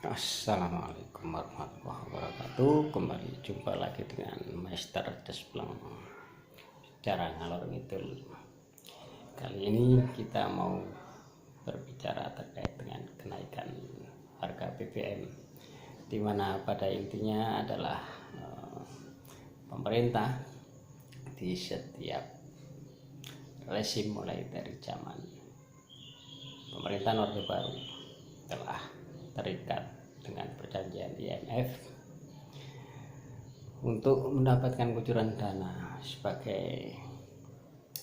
Assalamualaikum warahmatullahi wabarakatuh. Kembali jumpa lagi dengan Master Despleng secara ngalor ngidul. Kali ini kita mau berbicara terkait dengan kenaikan harga BBM, di mana pada intinya adalah pemerintah di setiap rezim mulai dari zaman pemerintahan Orde Baru telah terikat dengan perjanjian IMF untuk mendapatkan kucuran dana sebagai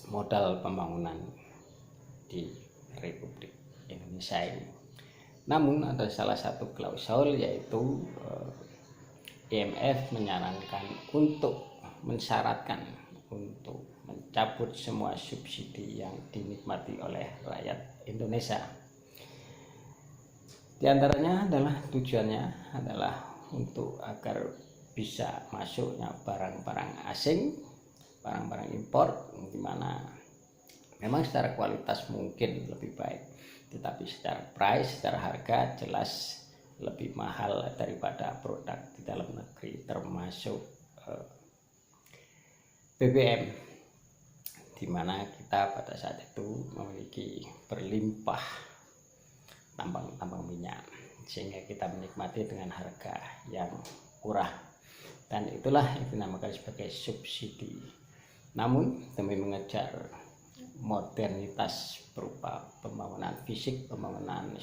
modal pembangunan di Republik Indonesia ini. Namun ada salah satu klausul, yaitu IMF menyarankan untuk mensyaratkan untuk mencabut semua subsidi yang dinikmati oleh rakyat Indonesia. Di antaranya adalah tujuannya adalah untuk agar bisa masuknya barang-barang asing, barang-barang impor, di mana memang secara kualitas mungkin lebih baik, tetapi secara price, secara harga jelas lebih mahal daripada produk di dalam negeri, termasuk BBM, di mana kita pada saat itu memiliki berlimpah tambang minyak, sehingga kita menikmati dengan harga yang murah, dan itulah yang dinamakan sebagai subsidi. Namun demi mengejar modernitas berupa pembangunan fisik, pembangunan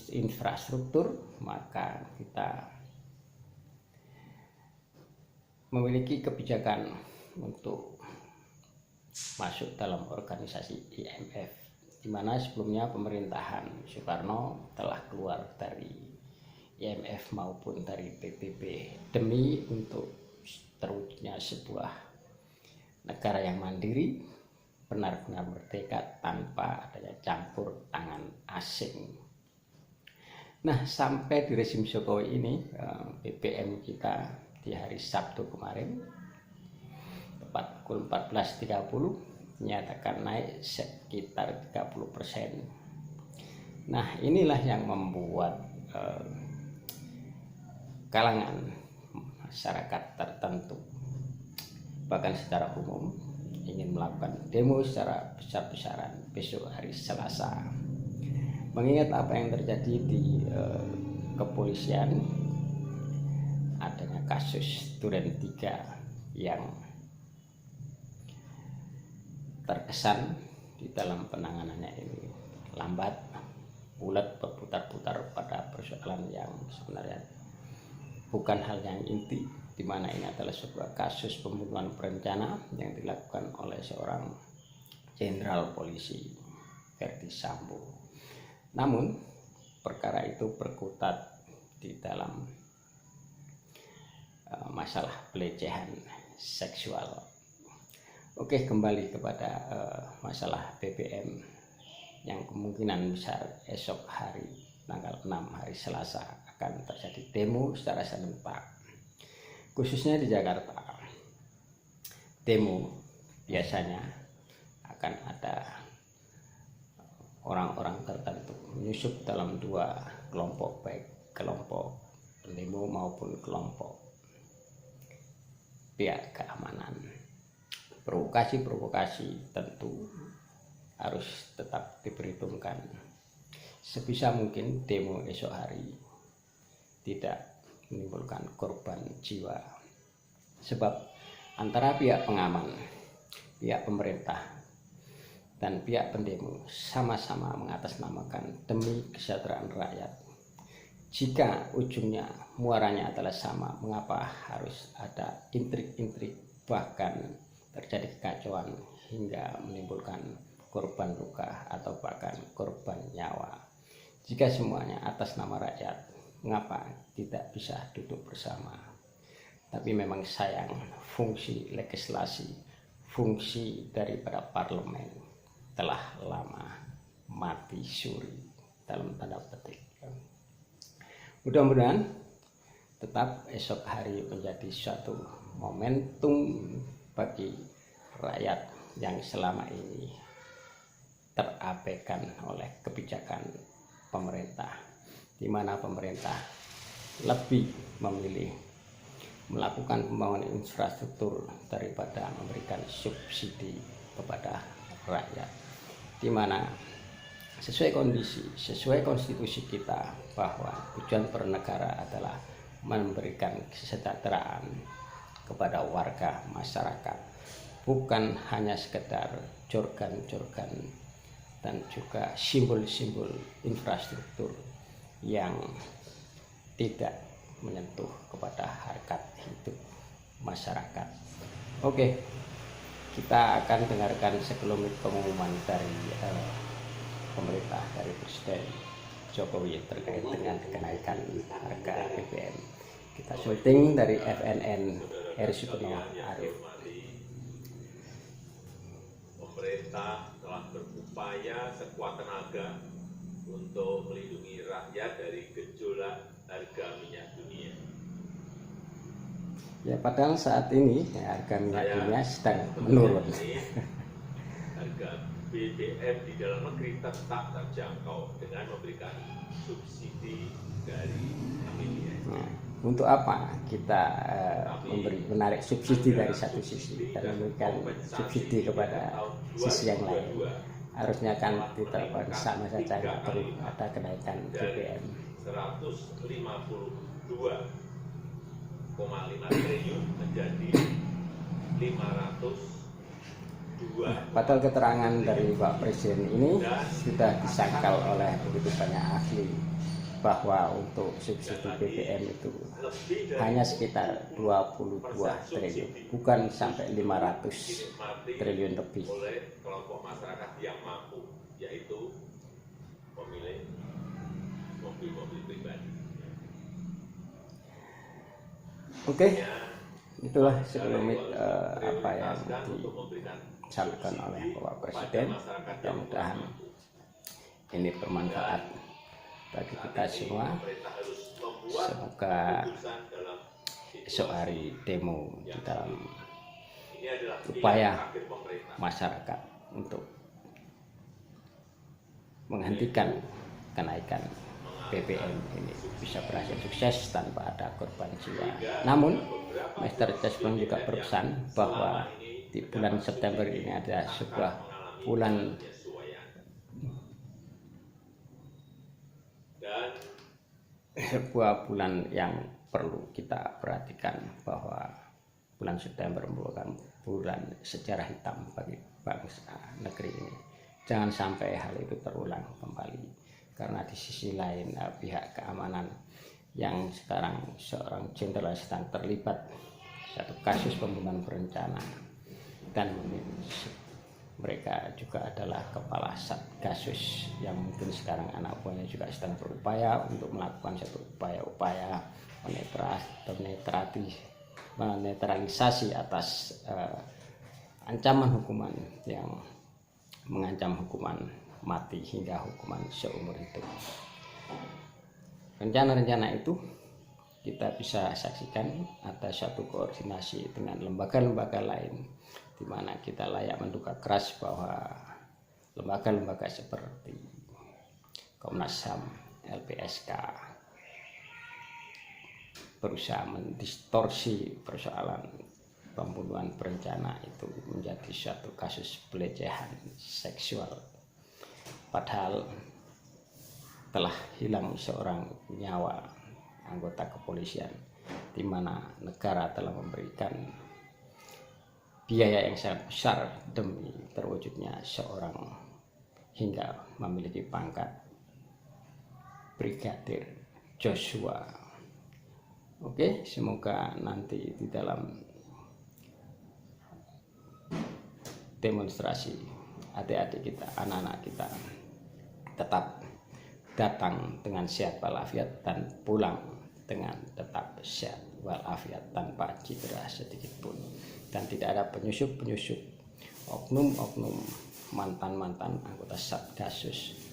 infrastruktur, maka kita memiliki kebijakan untuk masuk dalam organisasi IMF, di mana sebelumnya pemerintahan Soekarno telah keluar dari IMF maupun dari PBB demi untuk terwujudnya sebuah negara yang mandiri, benar-benar merdeka tanpa adanya campur tangan asing. Nah, sampai di rezim Jokowi ini, BBM kita di hari Sabtu kemarin tepat pukul 14.30 menyatakan naik sekitar 30%. Nah, inilah yang membuat kalangan masyarakat tertentu, bahkan secara umum, ingin melakukan demo secara besar-besaran besok hari Selasa. Mengingat apa yang terjadi di kepolisian, adanya kasus Duren 3 yang terkesan di dalam penanganannya ini lambat, bulat, berputar-putar pada persoalan yang sebenarnya bukan hal yang inti, di mana ini adalah sebuah kasus pembunuhan berencana yang dilakukan oleh seorang jenderal polisi, Verdi Sambo. Namun perkara itu berkutat di dalam masalah pelecehan seksual. Oke, kembali kepada masalah BBM yang kemungkinan besar esok hari tanggal 6 hari Selasa akan terjadi demo secara serentak, khususnya di Jakarta. Demo biasanya akan ada orang-orang tertentu menyusup dalam dua kelompok, baik kelompok pendemo maupun kelompok pihak keamanan. Provokasi tentu harus tetap diperhitungkan. Sebisa mungkin demo esok hari tidak menimbulkan korban jiwa, sebab antara pihak pengaman, pihak pemerintah, dan pihak pendemo sama-sama mengatasnamakan demi kesejahteraan rakyat. Jika ujungnya muaranya adalah sama, mengapa harus ada intrik-intrik, bahkan terjadi kekacauan hingga menimbulkan korban luka atau bahkan korban nyawa? Jika semuanya atas nama rakyat, mengapa tidak bisa duduk bersama? Tapi memang sayang, fungsi legislasi, fungsi daripada parlemen telah lama mati suri dalam tanda petik. Mudah-mudahan tetap esok hari menjadi suatu momentum bagi rakyat yang selama ini terabaikan oleh kebijakan pemerintah, di mana pemerintah lebih memilih melakukan pembangunan infrastruktur daripada memberikan subsidi kepada rakyat, di mana sesuai konstitusi kita bahwa tujuan bernegara adalah memberikan kesejahteraan kepada warga masyarakat, bukan hanya sekedar jorgan-jorgan dan juga simbol-simbol infrastruktur yang tidak menyentuh kepada harkat hidup masyarakat. Oke, kita akan dengarkan sekelumit pengumuman dari pemerintah, dari Presiden Jokowi terkait dengan kenaikan harga BBM. Kita syuting dari FNN Sutono Arif. Pemerintah telah berupaya sekuat tenaga untuk melindungi rakyat dari gejolak harga minyak dunia. Ya, padahal saat ini harga minyak dunia sedang menurun. Harga BBM di dalam negeri tetap terjangkau dengan memberikan subsidi dari APBN. Nah, untuk apa kita menarik subsidi dari satu sisi dan memberikan subsidi kepada sisi yang lain? Harusnya kan diterapkan sama saja, nggak perlu ada kenaikan BBM. 152,5 triliun menjadi 502. Padahal keterangan dari Pak Presiden ini sudah disangkal oleh begitu banyak ahli bahwa untuk subsidi BBM itu hanya sekitar 22 triliun, bukan sampai 500 triliun lebih. Oleh kelompok masyarakat yang mampu, yaitu pemilik mobil-mobil pribadi. Oke, itulah sekelumit apa yang disampaikan oleh Bapak Presiden. Mudah-mudahan ini bermanfaat bagi kita semua. Semoga esok hari demo di dalam upaya masyarakat untuk menghentikan kenaikan BBM ini bisa berhasil sukses tanpa ada korban jiwa. Namun, Mr. Jasmine juga berpesan bahwa di bulan September ini ada sebuah bulan yang perlu kita perhatikan, bahwa bulan September merupakan bulan sejarah hitam bagi bangsa negeri ini. Jangan sampai hal itu terulang kembali, karena di sisi lain pihak keamanan yang sekarang seorang jenderal sedang terlibat satu kasus pembunuhan berencana, dan mereka juga adalah kepala Satgasus yang mungkin sekarang anak buahnya juga sedang berupaya untuk melakukan satu upaya-upaya menetralisasi atas ancaman hukuman yang mengancam hukuman mati hingga hukuman seumur hidup. Rencana-rencana itu kita bisa saksikan ada satu koordinasi dengan lembaga-lembaga lain, di mana kita layak menduga keras bahwa lembaga-lembaga seperti Komnas HAM, LPSK berusaha mendistorsi persoalan pembunuhan berencana itu menjadi suatu kasus pelecehan seksual, padahal telah hilang seorang nyawa anggota kepolisian, di mana negara telah memberikan biaya yang sangat besar demi terwujudnya seorang hingga memiliki pangkat Brigadir Joshua. Oke, semoga nanti di dalam demonstrasi adik-adik kita, anak-anak kita tetap datang dengan sehat walafiat dan pulang dengan tetap sehat walafiat tanpa cedera sedikit pun, dan tidak ada penyusup-penyusup, oknum-oknum, mantan-mantan anggota Satgasus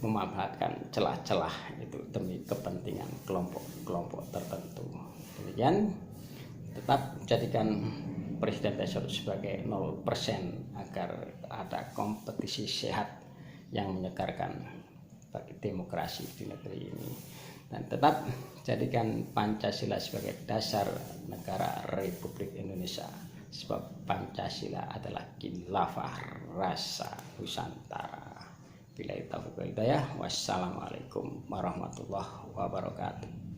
memanfaatkan celah-celah itu demi kepentingan kelompok-kelompok tertentu. Demikian, tetap jadikan Presiden besok sebagai 0% agar ada kompetisi sehat yang menyegarkan bagi demokrasi di negeri ini, dan tetap jadikan Pancasila sebagai dasar negara Republik Indonesia, sebab Pancasila adalah khilafah rasa Nusantara. Billahi taufiq wal hidayah. Wassalamualaikum warahmatullahi wabarakatuh.